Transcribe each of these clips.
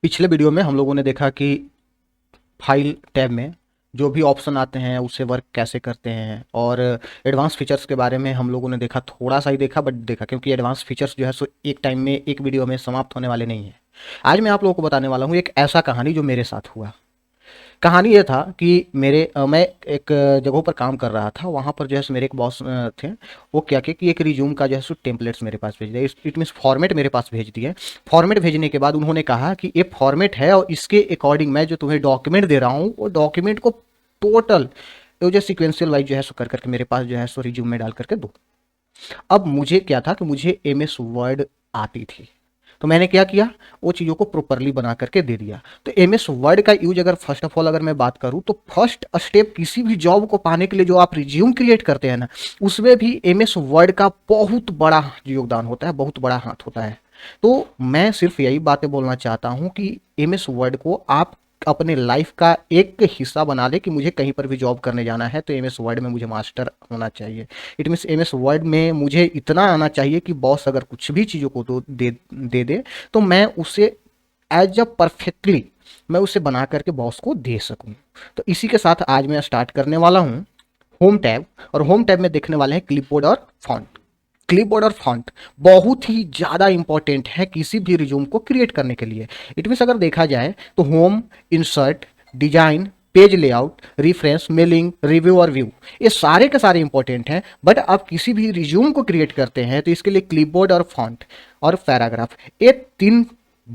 पिछले वीडियो में हम लोगों ने देखा कि फाइल टैब में जो भी ऑप्शन आते हैं उससे वर्क कैसे करते हैं, और एडवांस फीचर्स के बारे में हम लोगों ने देखा, थोड़ा सा ही देखा बट देखा, क्योंकि एडवांस फीचर्स जो है सो एक टाइम में एक वीडियो में समाप्त होने वाले नहीं हैं। आज मैं आप लोगों को बताने वाला हूँ एक ऐसा कहानी जो मेरे साथ हुआ। कहानी ये था कि मैं एक जगहों पर काम कर रहा था, वहाँ पर जो है सो मेरे एक बॉस थे। वो क्या किया कि एक रिज्यूम का जो है सो टेम्पलेट्स मेरे पास भेज दिया, इट मीन्स फॉर्मेट मेरे पास भेज दिए। फॉर्मेट भेजने के बाद उन्होंने कहा कि ये फॉर्मेट है और इसके अकॉर्डिंग मैं जो तुम्हें डॉक्यूमेंट दे रहा हूँ वो डॉक्यूमेंट को टोटल जो सिक्वेंशियल वाइज जो है सो कर करके मेरे पास जो है सो रिज्यूम में डाल करके दो। अब मुझे क्या था कि मुझे एम एस वर्ड आती थी, तो मैंने क्या किया, वो चीज़ों को प्रॉपरली बना करके दे दिया। तो एम एस वर्ड का यूज अगर फर्स्ट ऑफ ऑल अगर मैं बात करूँ तो फर्स्ट स्टेप किसी भी जॉब को पाने के लिए जो आप रिज्यूम क्रिएट करते हैं ना, उसमें भी एम एस वर्ड का बहुत बड़ा योगदान होता है, बहुत बड़ा हाथ होता है। तो मैं सिर्फ यही बातें बोलना चाहता हूँ कि एम एस वर्ड को आप अपने लाइफ का एक हिस्सा बना ले कि मुझे कहीं पर भी जॉब करने जाना है तो एम एस वर्ड में मुझे मास्टर होना चाहिए। It means M S Word में मुझे इतना आना चाहिए कि बॉस अगर कुछ भी चीज़ों को तो दे तो मैं उसे एज अ परफेक्टली मैं उसे बना करके बॉस को दे सकूं। तो इसी के साथ आज मैं स्टार्ट करने वाला हूं होम टैब। और होम टैब में देखने वाले हैं क्लिपबोर्ड और फॉन्ट। क्लिपबोर्ड और फॉन्ट बहुत ही ज़्यादा इंपॉर्टेंट है किसी भी रिज्यूम को क्रिएट करने के लिए। इट मीन्स अगर देखा जाए तो home, insert, design, page layout, reference, mailing, review और व्यू, ये सारे के सारे इंपॉर्टेंट हैं। बट आप किसी भी रिज्यूम को क्रिएट करते हैं तो इसके लिए क्लिपबोर्ड और फॉन्ट और पैराग्राफ, ये तीन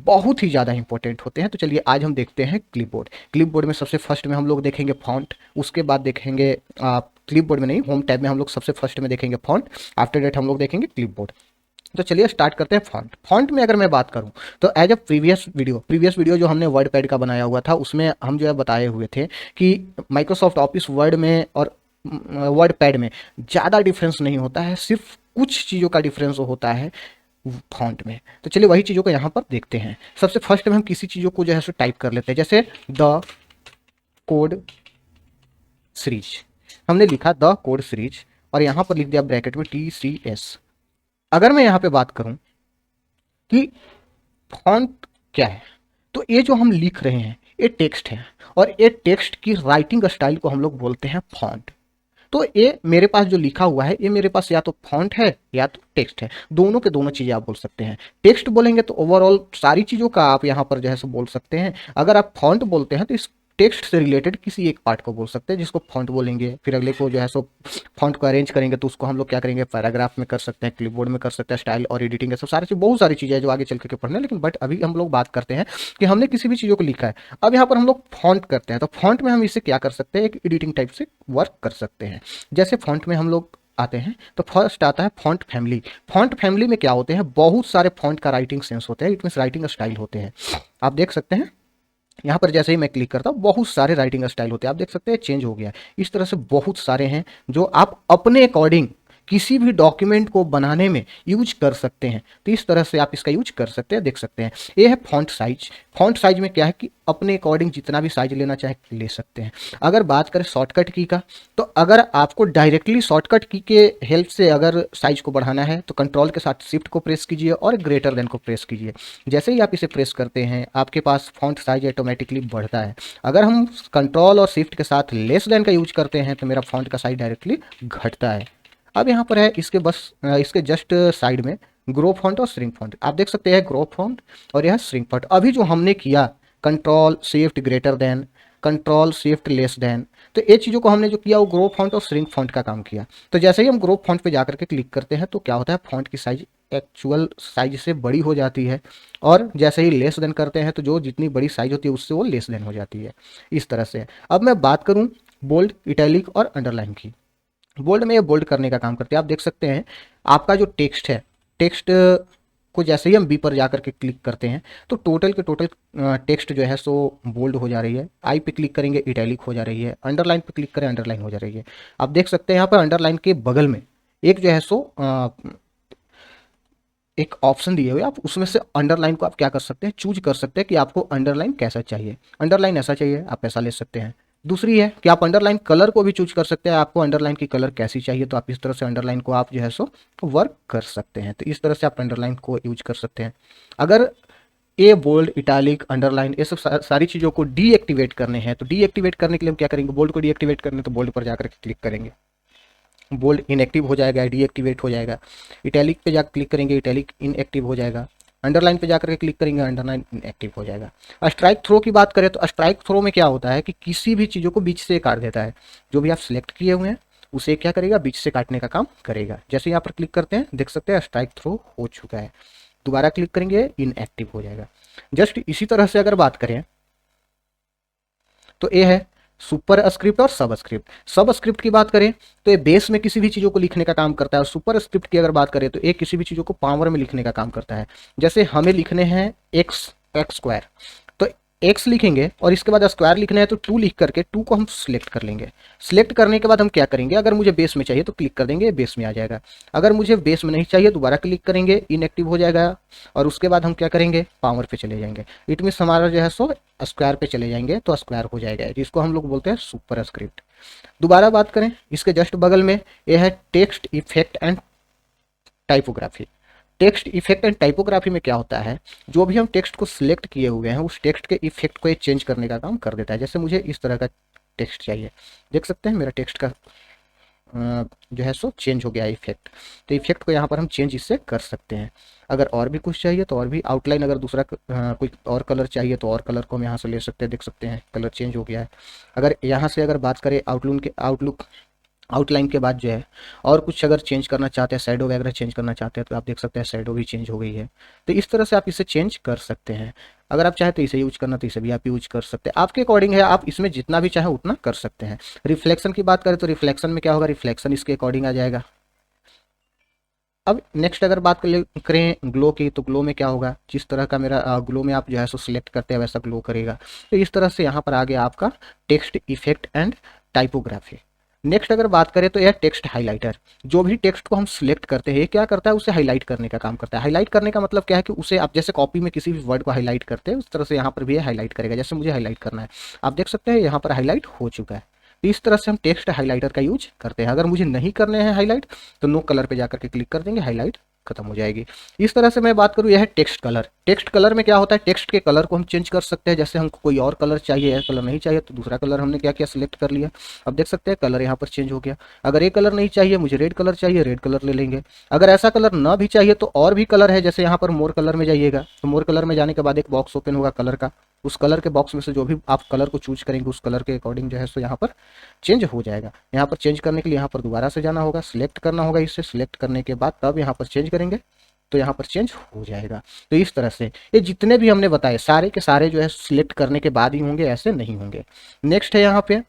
बहुत ही ज़्यादा इंपॉर्टेंट होते हैं। तो चलिए आज हम देखते हैं क्लिपबोर्ड। क्लिपबोर्ड में सबसे फर्स्ट में हम लोग देखेंगे फॉन्ट, उसके बाद देखेंगे क्लिपबोर्ड में नहीं, होम टैब में हम लोग सबसे फर्स्ट में देखेंगे फॉन्ट, आफ्टर डेट हम लोग देखेंगे क्लिपबोर्ड। तो चलिए स्टार्ट करते हैं फॉन्ट। फॉन्ट में अगर मैं बात करूं तो एज अ प्रीवियस वीडियो जो हमने वर्ड पैड का बनाया हुआ था उसमें हम जो है बताए हुए थे कि माइक्रोसॉफ्ट ऑफिस वर्ड में और वर्ड पैड में ज़्यादा डिफरेंस नहीं होता है, सिर्फ कुछ चीज़ों का डिफरेंस होता है फॉन्ट में। तो चलिए वही चीज़ों को यहाँ पर देखते हैं। सबसे फर्स्ट में हम किसी चीज़ों को जो है सो टाइप कर लेते हैं, जैसे द कोड सीरीज। हमने लिखा द कोड सीरीज और यहाँ पर लिख दिया ब्रैकेट में TCS। अगर मैं यहाँ पे बात करूँ कि फॉन्ट क्या है, तो ये जो हम लिख रहे हैं ये टेक्स्ट है, और ये टेक्स्ट की राइटिंग स्टाइल को हम लोग बोलते हैं फॉन्ट। तो ये मेरे पास जो लिखा हुआ है ये मेरे पास या तो फॉन्ट है या तो टेक्स्ट है, दोनों के दोनों चीज़ें आप बोल सकते हैं। टेक्स्ट बोलेंगे तो ओवरऑल सारी चीज़ों का आप यहाँ पर जो है सो बोल सकते हैं। अगर आप फॉन्ट बोलते हैं तो इस टेक्स्ट से रिलेटेड किसी एक पार्ट को बोल सकते हैं जिसको फॉन्ट बोलेंगे, फिर अगले को जो है सो फॉन्ट को अरेंज करेंगे तो उसको हम लोग क्या करेंगे, पैराग्राफ में कर सकते हैं, क्लिपबोर्ड में कर सकते हैं, स्टाइल और एडिटिंग है सब सारी चीज़, बहुत सारी चीज़ें हैं जो आगे चल करके पढ़ने। लेकिन बट अभी हम लोग बात करते हैं कि हमने किसी भी चीज़ों को लिखा है। अब यहाँ पर हम लोग फॉन्ट करते हैं तो फॉन्ट में हम इसे क्या कर सकते हैं, एक एडिटिंग टाइप से वर्क कर सकते हैं। जैसे फॉन्ट में हम लोग आते हैं तो फर्स्ट आता है फॉन्ट फैमिली। फॉन्ट फैमिली में क्या होते हैं, बहुत सारे फॉन्ट का राइटिंग सेंस होते हैं, इट मीन्स राइटिंग स्टाइल होते हैं। आप देख सकते हैं यहाँ पर जैसे ही मैं क्लिक करता हूँ बहुत सारे राइटिंग स्टाइल होते हैं, आप देख सकते हैं चेंज हो गया है। इस तरह से बहुत सारे हैं जो आप अपने अकॉर्डिंग किसी भी डॉक्यूमेंट को बनाने में यूज कर सकते हैं। तो इस तरह से आप इसका यूज कर सकते हैं, देख सकते हैं। ये है फॉन्ट साइज। फॉन्ट साइज में क्या है कि अपने अकॉर्डिंग जितना भी साइज लेना चाहे ले सकते हैं। अगर बात करें शॉर्टकट की का, तो अगर आपको डायरेक्टली शॉर्टकट की के हेल्प से अगर साइज को बढ़ाना है तो कंट्रोल के साथ शिफ्ट को प्रेस कीजिए और ग्रेटर देन को प्रेस कीजिए। जैसे ही आप इसे प्रेस करते हैं आपके पास फॉन्ट साइज ऑटोमेटिकली बढ़ता है। अगर हम कंट्रोल और शिफ्ट के साथ लेस देन का यूज करते हैं तो मेरा फॉन्ट का साइज डायरेक्टली घटता है। अब यहाँ पर है इसके इसके जस्ट साइड में ग्रो फॉन्ट और श्रिंक फॉन्ट, आप देख सकते हैं ग्रो फॉन्ट और यह श्रिंक फॉन्ट। अभी जो हमने किया control shift greater than, control shift less than, तो ये चीज़ों को हमने जो किया वो ग्रो फॉन्ट और श्रिंक फॉन्ट का काम किया। तो जैसे ही हम ग्रो फॉन्ट पे जाकर के क्लिक करते हैं तो क्या होता है, फॉन्ट की साइज एक्चुअल साइज से बड़ी हो जाती है, और जैसे ही लेस देन करते हैं तो जो जितनी बड़ी साइज होती है उससे वो लेस देन हो जाती है। इस तरह से अब मैं बात करूँ बोल्ड, इटैलिक और अंडरलाइन की। बोल्ड में ये बोल्ड करने का काम करते हैं। आप देख सकते हैं आपका जो टेक्स्ट है, टेक्स्ट को जैसे ही हम बी पर जाकर के क्लिक करते हैं तो टोटल के टोटल टेक्स्ट जो है सो बोल्ड हो जा रही है। आई पे क्लिक करेंगे इटैलिक हो जा रही है, अंडरलाइन पे क्लिक करें अंडरलाइन हो जा रही है। आप देख सकते हैं यहाँ पर अंडरलाइन के बगल में एक जो है सो एक ऑप्शन दिए हुए, आप उसमें से अंडरलाइन को आप क्या कर सकते हैं, चूज कर सकते हैं कि आपको अंडरलाइन कैसा चाहिए। अंडरलाइन ऐसा चाहिए आप ऐसा ले सकते हैं। दूसरी है कि आप अंडरलाइन कलर को भी चूज कर सकते हैं, आपको अंडरलाइन की कलर कैसी चाहिए तो आप इस तरह से अंडरलाइन को आप जो है सो वर्क कर सकते हैं। तो इस तरह से आप अंडरलाइन को यूज कर सकते हैं। अगर ए बोल्ड, इटैलिक, अंडरलाइन, ये सब सारी चीज़ों को डीएक्टिवेट करने हैं। तो डीएक्टिवेट करने के लिए हम क्या करेंगे, बोल्ड को डीएक्टिवेट करने तो बोल्ड पर जाकर के क्लिक करेंगे, बोल्ड इनएक्टिव हो जाएगा, डीएक्टिवेट हो जाएगा। इटैलिक पे जाकर क्लिक करेंगे, इटैलिक इनएक्टिव हो जाएगा। अंडरलाइन पे जाकर के क्लिक करेंगे, अंडरलाइन इनएक्टिव हो जाएगा। स्ट्राइक थ्रो की बात करें तो स्ट्राइक थ्रो में क्या होता है कि किसी भी चीज़ों को बीच से काट देता है। जो भी आप सिलेक्ट किए हुए हैं उसे क्या करेगा, बीच से काटने का काम करेगा। जैसे यहाँ पर क्लिक करते हैं देख सकते हैं स्ट्राइक थ्रो हो चुका है। दोबारा क्लिक करेंगे, इनएक्टिव हो जाएगा। जस्ट इसी तरह से अगर बात करें तो ये है सुपर स्क्रिप्ट और सब स्क्रिप्ट। सब स्क्रिप्ट की बात करें तो ये बेस में किसी भी चीज़ों को लिखने का काम करता है। और सुपर स्क्रिप्ट की अगर बात करें तो ये किसी भी चीज़ों को पावर में लिखने का काम करता है। जैसे हमें लिखने हैं एक्स स्क्वायर, तो एक्स लिखेंगे और इसके बाद स्क्वायर लिखना है तो 2 लिख करके 2 को हम सिलेक्ट कर लेंगे। सिलेक्ट करने के बाद हम क्या करेंगे, अगर मुझे बेस में चाहिए तो क्लिक कर देंगे, बेस में आ जाएगा। अगर मुझे बेस में नहीं चाहिए दोबारा क्लिक करेंगे, इनएक्टिव हो जाएगा। और उसके बाद हम क्या करेंगे, पावर पे चले जाएंगे। इट मीन्स हमारा जो है सो स्क्वायर पे चले जाएंगे तो स्क्वायर हो जाएगा, जिसको हम लोग बोलते हैं सुपर स्क्रिप्ट। दोबारा बात करें इसके जस्ट बगल में यह है text effect and typography. Text effect and typography में क्या होता है, जो भी हम टेक्स्ट को सिलेक्ट किए हुए हैं उस टेक्स्ट के इफेक्ट को ये चेंज करने का काम कर देता है। जैसे मुझे इस तरह का टेक्स्ट चाहिए, देख सकते हैं मेरा टेक्स्ट का जो है सो चेंज हो गया इफेक्ट। तो इफेक्ट को यहाँ पर हम चेंज इससे कर सकते हैं। अगर और भी कुछ चाहिए तो और भी, आउटलाइन अगर दूसरा कोई और कलर चाहिए तो और कलर को हम यहाँ से ले सकते हैं, देख सकते हैं कलर चेंज हो गया है। अगर यहाँ से अगर बात करें आउटलुक आउटलाइन के बाद जो है और कुछ अगर चेंज करना चाहते हैं, शैडो वगैरह चेंज करना चाहते हैं तो आप देख सकते हैं शैडो भी चेंज हो गई है। तो इस तरह से आप इसे चेंज कर सकते हैं। अगर आप चाहें तो इसे यूज करना तो इसे भी आप यूज कर सकते हैं, आपके अकॉर्डिंग है, आप इसमें जितना भी चाहें उतना कर सकते हैं। रिफ्लेक्शन की बात करें तो रिफ्लेक्शन में क्या होगा, रिफ्लेक्शन इसके अकॉर्डिंग आ जाएगा। अब नेक्स्ट अगर बात करें ग्लो की, तो ग्लो में क्या होगा, जिस तरह का मेरा ग्लो में आप जो है सो सिलेक्ट करते हैं वैसा ग्लो करेगा। तो इस तरह से यहाँ पर आ गया आपका text effect and typography. Next अगर बात करें तो यह टेक्स्ट हाइलाइटर। जो भी टेक्स्ट को हम सिलेक्ट करते हैं क्या करता है, उसे हाईलाइट करने का काम करता है। हाईलाइट करने का मतलब क्या है कि उसे आप जैसे कॉपी में किसी भी वर्ड को हाईलाइट करते हैं उस तरह से यहाँ पर भी हाईलाइट करेगा। जैसे मुझे हाईलाइट करना है, आप देख सकते हैं यहाँ पर हाईलाइट हो चुका है। तो इस तरह से हम टेक्स्ट हाइलाइटर का यूज करते हैं। अगर मुझे नहीं करने हैं हाईलाइट तो नो कलर पे जाकर के क्लिक कर देंगे, हाईलाइट खत्म हो जाएगी। इस तरह से मैं बात करूँ, यह है टेक्स्ट कलर। टेक्स्ट कलर में क्या होता है, टेक्स्ट के कलर को हम चेंज कर सकते हैं। जैसे हमको कोई और कलर चाहिए, यह कलर नहीं चाहिए तो दूसरा कलर हमने क्या किया, सिलेक्ट कर लिया। अब देख सकते हैं कलर यहाँ पर चेंज हो गया। अगर ये कलर नहीं चाहिए, मुझे रेड कलर चाहिए, रेड कलर ले लेंगे। अगर ऐसा कलर ना भी चाहिए तो और भी कलर है, जैसे यहाँ पर मोर कलर में जाइएगा तो मोर कलर में जाने के बाद एक बॉक्स ओपन होगा कलर का। उस कलर के बॉक्स में से जो भी आप कलर को चूज करेंगे उस कलर के अकॉर्डिंग जो है सो यहाँ पर चेंज हो जाएगा। यहाँ पर चेंज करने के लिए यहाँ पर दोबारा से जाना होगा, सिलेक्ट करना होगा। इसे सिलेक्ट करने के बाद तब यहाँ पर चेंज करेंगे तो यहाँ पर चेंज हो जाएगा। तो इस तरह से ये जितने भी हमने बताए सारे के सारे जो है सिलेक्ट करने के बाद ही होंगे, ऐसे नहीं होंगे। नेक्स्ट है यहाँ पे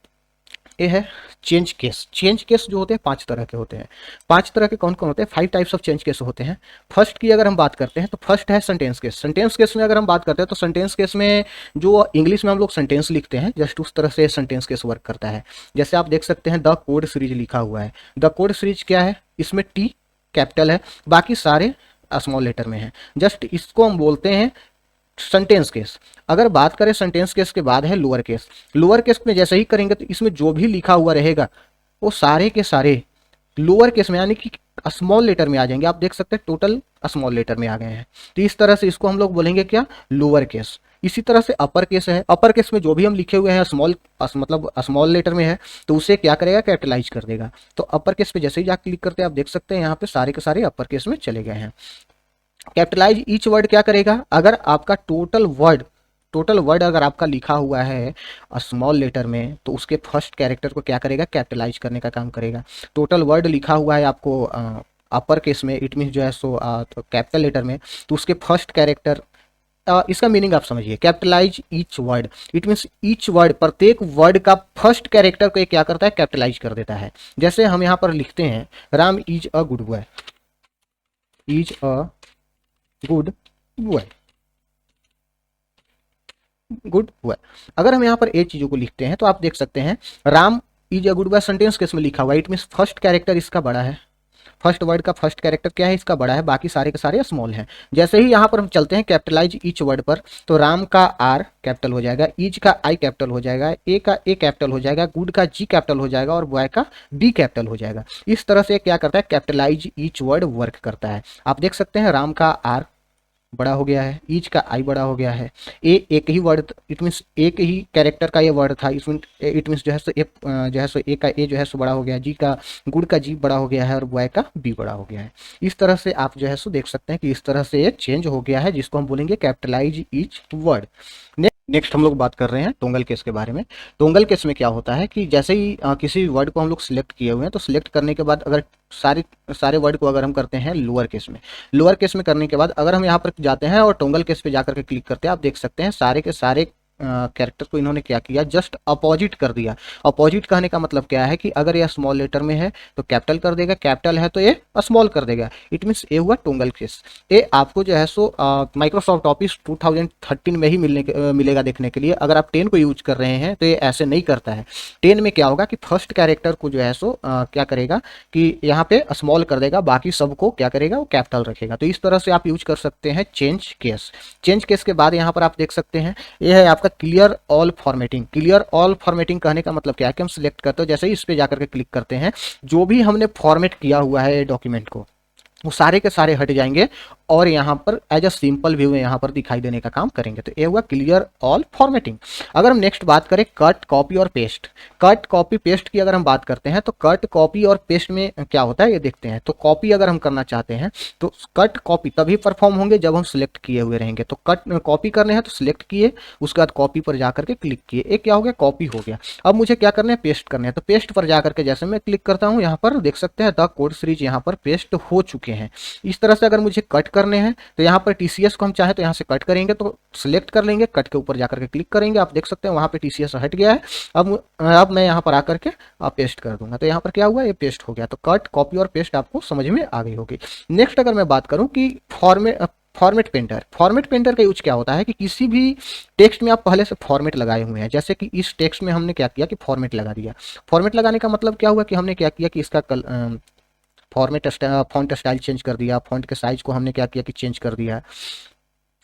ये है चेंज केस। चेंज केस जो होते हैं 5 तरह के होते हैं। 5 तरह के कौन कौन होते हैं, 5 टाइप्स ऑफ चेंज केस होते हैं। फर्स्ट की अगर हम बात करते हैं तो फर्स्ट है सेंटेंस केस। सेंटेंस केस में अगर हम बात करते हैं तो सेंटेंस केस में जो इंग्लिश में हम लोग सेंटेंस लिखते हैं जस्ट उस तरह से सेंटेंस केस वर्क करता है। जैसे आप देख सकते हैं द कोड सीरीज लिखा हुआ है। द कोड सीरीज क्या है, इसमें टी कैपिटल है, बाकी सारे स्मॉल लेटर में है। जस्ट इसको हम बोलते हैं सेंटेंस केस। अगर बात करें सेंटेंस केस के बाद है लोअर केस। लोअर केस में जैसे ही करेंगे तो इसमें जो भी लिखा हुआ रहेगा वो सारे के सारे लोअर केस में यानी कि स्मॉल लेटर में आ जाएंगे। आप देख सकते हैं टोटल स्मॉल लेटर में आ गए हैं। तो इस तरह से इसको हम लोग बोलेंगे क्या, लोअर केस। इसी तरह से अपर केस है। अपर केस में जो भी हम लिखे हुए हैं मतलब स्मॉल लेटर में है तो उसे क्या करेगा, कैपिटलाइज कर देगा। तो अपर केस पे जैसे ही जाकर क्लिक करते हैं आप देख सकते हैं यहाँ पे सारे के सारे अपर केस में चले गए हैं। कैपिटलाइज ईच वर्ड क्या करेगा, अगर आपका टोटल वर्ड अगर आपका लिखा हुआ है स्मॉल लेटर में तो उसके फर्स्ट कैरेक्टर को क्या करेगा, कैपिटलाइज करने का काम करेगा। टोटल वर्ड लिखा हुआ है आपको अपर केस में, इट मीन्स जो है सो कैपिटल लेटर में, तो उसके फर्स्ट कैरेक्टर इसका मीनिंग आप समझिए, capitalise each word, it means each word, प्रत्येक वर्ड का फर्स्ट कैरेक्टर को क्या करता है, कैपिटलाइज कर देता है। जैसे हम यहाँ पर लिखते हैं Ram is a good boy, is a good boy, good boy. अगर हम यहाँ पर ए चीजों को लिखते हैं तो आप देख सकते हैं Ram is a good boy sentence case में लिखा हुआ है, इट मीन्स फर्स्ट कैरेक्टर इसका बड़ा है। फर्स्ट वर्ड का फर्स्ट कैरेक्टर क्या है, इसका बड़ा है, बाकी सारे के सारे स्मॉल हैं। जैसे ही यहाँ पर हम चलते हैं कैपिटलाइज ईच वर्ड पर, तो राम का आर कैपिटल हो जाएगा, ईज का आई कैपिटल हो जाएगा, ए का ए कैपिटल हो जाएगा, गुड का जी कैपिटल हो जाएगा और बॉय का बी कैपिटल हो जाएगा। इस तरह से क्या करता है, कैपिटलाइज ईच वर्ड वर्क करता है। आप देख सकते हैं राम का आर बड़ा हो गया है, ईच का आई बड़ा हो गया है, ए एक ही वर्ड, इट मीन्स एक ही कैरेक्टर का ये वर्ड था, इसमें इट मीन्स जो है सो ए जो है सो ए का ए जो है सो बड़ा हो गया है, जी का गुड़ का जी बड़ा हो गया है और बॉय का बी बड़ा हो गया है। इस तरह से आप जो है सो देख सकते हैं कि इस तरह से ये चेंज हो गया है, जिसको हम बोलेंगे कैपिटलाइज ईच वर्ड। नेक्स्ट हम लोग बात कर रहे हैं टोंगल केस के बारे में। टोंगल केस में क्या होता है कि जैसे ही किसी वर्ड को हम लोग सिलेक्ट किए हुए हैं, तो सिलेक्ट करने के बाद अगर सारे सारे वर्ड को अगर हम करते हैं लोअर केस में करने के बाद अगर हम यहाँ पर जाते हैं और टोंगल केस पे जाकर के क्लिक करते हैं, आप देख सकते हैं सारे के सारे कैरेक्टर को इन्होंने क्या किया, जस्ट अपोजिट कर दिया। अपोजिट कहने का मतलब क्या है कि अगर ये स्मॉल लेटर में है तो कैपिटल कर देगा, कैपिटल है तो ये स्मॉल कर देगा। इट मीन्स ये हुआ टोंगल केस। ये आपको जो है सो माइक्रोसॉफ्ट ऑफिस 2013 में ही मिलेगा देखने के लिए। अगर आप 10 को यूज कर रहे हैं तो ये ऐसे नहीं करता है। 10 में क्या होगा कि फर्स्ट कैरेक्टर को जो है सो क्या करेगा कि यहाँ पे स्मॉल कर देगा, बाकी सबको क्या करेगा, वो कैपिटल रखेगा। तो इस तरह से आप यूज कर सकते हैं चेंज केस। चेंज केस के बाद यहाँ पर आप देख सकते हैं ये है आपका clear all formatting. Clear all formatting कहने का मतलब क्या है कि हम सिलेक्ट करते हो, जैसे ही इस पे जाकर के क्लिक करते हैं, जो भी हमने फॉर्मेट किया हुआ है डॉक्यूमेंट को, वो सारे के सारे हट जाएंगे और यहाँ पर एज अ सिंपल व्यू में यहाँ पर दिखाई देने का काम करेंगे। तो ये हुआ क्लियर ऑल फॉर्मेटिंग। अगर हम नेक्स्ट बात करें कट कॉपी और पेस्ट, कट कॉपी पेस्ट की अगर हम बात करते हैं तो कट कॉपी और पेस्ट में क्या होता है ये देखते हैं। तो कॉपी अगर हम करना चाहते हैं तो कट कॉपी तभी परफॉर्म होंगे जब हम सिलेक्ट किए हुए रहेंगे। तो कट कॉपी करने हैं तो सिलेक्ट किए, उसके बाद कॉपी पर जाकर के क्लिक किए, एक क्या हो गया, कॉपी हो गया। अब मुझे क्या करना है, पेस्ट करने हैं। तो पेस्ट पर जाकर के जैसे मैं क्लिक करता हूँ, यहाँ पर देख सकते हैं द कोड सीरीज यहाँ पर पेस्ट हो चुके हैं। इस तरह से अगर मुझे कट करने हैं तो यहाँ पर टीसीएस को हम चाहे तो यहाँ से कट करेंगे, तो सिलेक्ट कर लेंगे, कट के ऊपर जाकर के क्लिक करेंगे, आप देख सकते हैं वहाँ पे टीसीएस हट गया है। अब मैं यहाँ पर आकर के पेस्ट कर दूंगा, तो यहाँ पर क्या हुआ, ये पेस्ट हो गया। तो कट कॉपी और पेस्ट आपको समझ में आ गई होगी। नेक्स्ट अगर मैं बात करूँ कि फॉर्मेट पेंटर, फॉर्मेट पेंटर का यूज क्या होता है कि किसी भी टेक्स्ट में आप पहले से फॉर्मेट लगाए हुए हैं, जैसे कि इस टेक्स्ट में हमने क्या किया कि फॉर्मेट लगा दिया। फॉर्मेट लगाने का मतलब क्या हुआ कि हमने क्या किया कि इसका फॉर्मेट फॉन्ट स्टाइल चेंज कर दिया, फॉन्ट के साइज को हमने क्या किया कि चेंज कर दिया।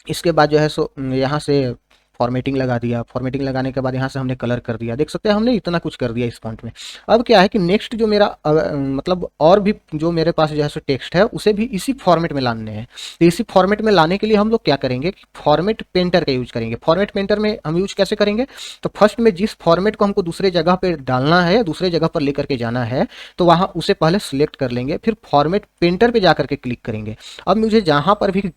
इसके बाद जो है सो यहाँ से फॉर्मेटिंग लगा दिया, फॉर्मेटिंग लगाने के बाद यहाँ से हमने कलर कर दिया। देख सकते हैं हमने इतना कुछ कर दिया इस फॉन्ट में। अब क्या है कि नेक्स्ट जो मेरा मतलब और भी जो मेरे पास जो है सो टेक्स्ट है उसे भी इसी फॉर्मेट में लाने हैं। तो इसी फॉर्मेट में लाने के लिए हम लोग क्या करेंगे कि फॉर्मेट पेंटर का यूज करेंगे। फॉर्मेट पेंटर में हम यूज कैसे करेंगे, तो फर्स्ट में जिस फॉर्मेट को हमको दूसरे जगह पर डालना है, दूसरे जगह पर लेकर के जाना है, तो वहाँ उसे पहले सिलेक्ट कर लेंगे, फिर फॉर्मेट पेंटर पर जाकर के क्लिक करेंगे। अब मुझे जहाँ पर भी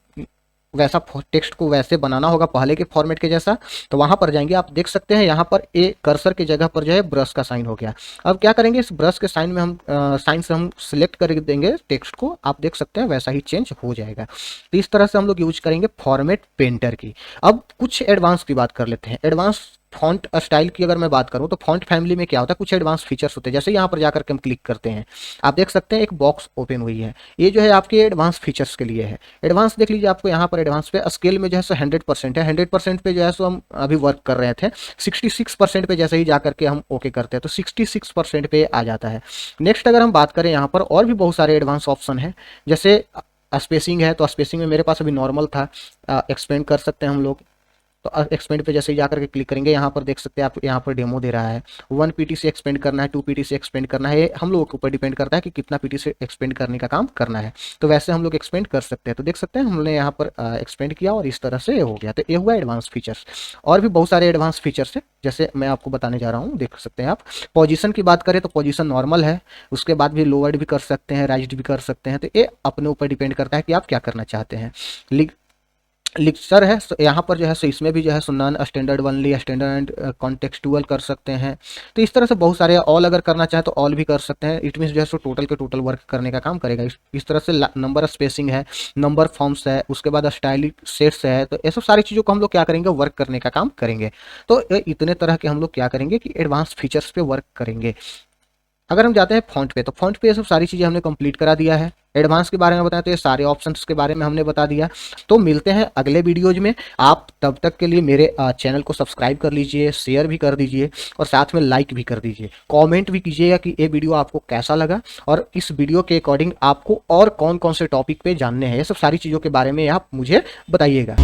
वैसा टेक्स्ट को वैसे बनाना होगा पहले के फॉर्मेट के जैसा, तो वहां पर जाएंगे। आप देख सकते हैं यहाँ पर ए कर्सर की जगह पर जो है ब्रश का साइन हो गया। अब क्या करेंगे, इस ब्रश के साइन में हम साइन से हम सिलेक्ट कर देंगे टेक्स्ट को, आप देख सकते हैं वैसा ही चेंज हो जाएगा। तो इस तरह से हम लोग यूज करेंगे फॉर्मेट पेंटर की। अब कुछ एडवांस की बात कर लेते हैं। एडवांस फॉन्ट स्टाइल की अगर मैं बात करूं तो फॉन्ट फैमिली में क्या होता है, कुछ एडवांस फीचर्स होते हैं। जैसे यहाँ पर जाकर के हम क्लिक करते हैं, आप देख सकते हैं एक बॉक्स ओपन हुई है, ये जो है आपके एडवांस फीचर्स के लिए है। एडवांस देख लीजिए, आपको यहाँ पर एडवांस पे स्केल में जो है सो 100% है। 100% पे जो है सो हम अभी वर्क कर रहे थे। 66% पे जैसे ही जाकर के हम ओके करते हैं तो 66% पे आ जाता है। नेक्स्ट अगर हम बात करें, यहाँ पर और भी बहुत सारे एडवांस ऑप्शन है। जैसे स्पेसिंग है, तो स्पेसिंग में मेरे पास अभी नॉर्मल था, एक्सपेंड कर सकते हैं हम लोग। तो एक्सपेंड पे जैसे ही जाकर के क्लिक करेंगे, यहाँ पर देख सकते हैं आप, यहाँ पर डेमो दे रहा है 1 पीटी से एक्सपेंड करना है, 2 पीटी से एक्सपेंड करना है। हम लोगों के ऊपर डिपेंड करता है कि कितना पीटी से एक्सपेंड करने का काम करना है। तो वैसे हम लोग एक्सपेंड कर सकते हैं। तो देख सकते हैं हमने यहाँ पर एक्सपेंड किया और इस तरह से हो गया। तो ये हुआ एडवांस फीचर्स। और भी बहुत सारे एडवांस फीचर्स है, जैसे मैं आपको बताने जा रहा हूँ, देख सकते हैं आप। पोजीशन की बात करें तो पोजीशन नॉर्मल है, उसके बाद भी लोवर्ड भी कर सकते हैं, राइज्ड भी कर सकते हैं। तो ये अपने ऊपर डिपेंड करता है कि आप क्या करना चाहते हैं। लिक्सर है, यहाँ पर जो है सो इसमें भी जो है so non standard only, standard and contextual कर सकते हैं। तो इस तरह से बहुत सारे, ऑल अगर करना चाहे तो ऑल भी कर सकते हैं। इट मीन्स जो है सो टोटल के टोटल वर्क करने का काम करेगा। इस तरह से नंबर स्पेसिंग है, नंबर फॉर्म्स है, उसके बाद स्टाइलिक सेट्स है। तो ये सब सारी चीज़ों को हम लोग क्या करेंगे, वर्क करने का काम करेंगे। तो इतने तरह के हम लोग क्या करेंगे कि एडवांस फीचर्स पे वर्क करेंगे। अगर हम जाते हैं फॉन्ट पे, तो फॉन्ट पे ये सब सारी चीज़ें हमने कंप्लीट करा दिया है। एडवांस के बारे में बताएं तो ये सारे ऑप्शंस के बारे में हमने बता दिया। तो मिलते हैं अगले वीडियोज में। आप तब तक के लिए मेरे चैनल को सब्सक्राइब कर लीजिए, शेयर भी कर दीजिए और साथ में लाइक भी कर दीजिए। कमेंट भी कीजिएगा कि ये वीडियो आपको कैसा लगा और इस वीडियो के अकॉर्डिंग आपको और कौन कौन से टॉपिक पे जानने हैं, ये सब सारी चीज़ों के बारे में आप मुझे बताइएगा।